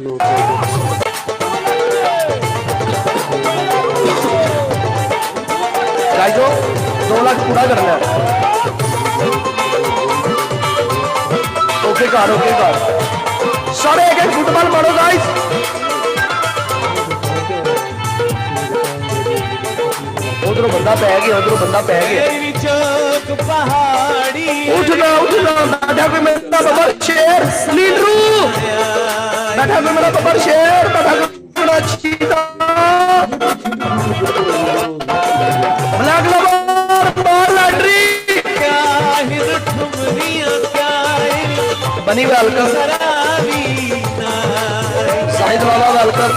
Guys 2 lakh पूरा करना है। ओके कर सारे एक फुटबॉल मारो गाइस। उधरों बंदा पै गया उठना बैठा कोई मेरा बबर शेर लीडरू बैठा कोई मेरा बबर शेर बैठा कोई मेरा चीता ब्लैक लवर बाल लैटरी बनी वेलकम साहिद वाला वेलकम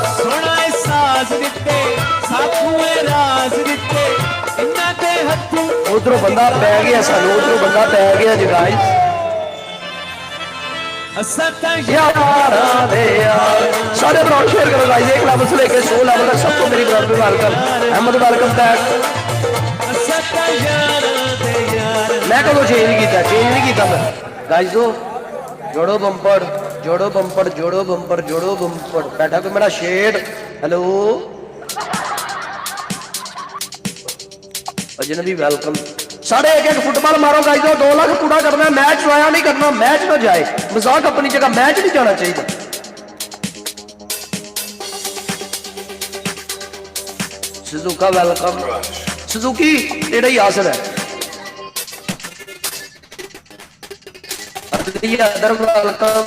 उधरों बंदा पै गया सानू उधरों बंदा पै गया जी गाइस सारे ब्राउन शेयर करो गाइस 1 लेवल से लेकर 100 लेवल तक सबको मेरी तरफ से वेलकम अहमद वेलकम बैक मैं कदों चेंज नहीं किया मैं गाइस जोड़ो बंपर बैठा कोई मेरा शेर हेलो अजनबी वेलकम साढ़े एक फुटबॉल मारो गाइस 2 लाख पूरा करना है। मैच आया नहीं करना मैच ना जाए मजाक अपनी जगह मैच नहीं जाना चाहिए। सुजुका वेलकम सुजुकी तेरा ही आसर है अदर वेलकम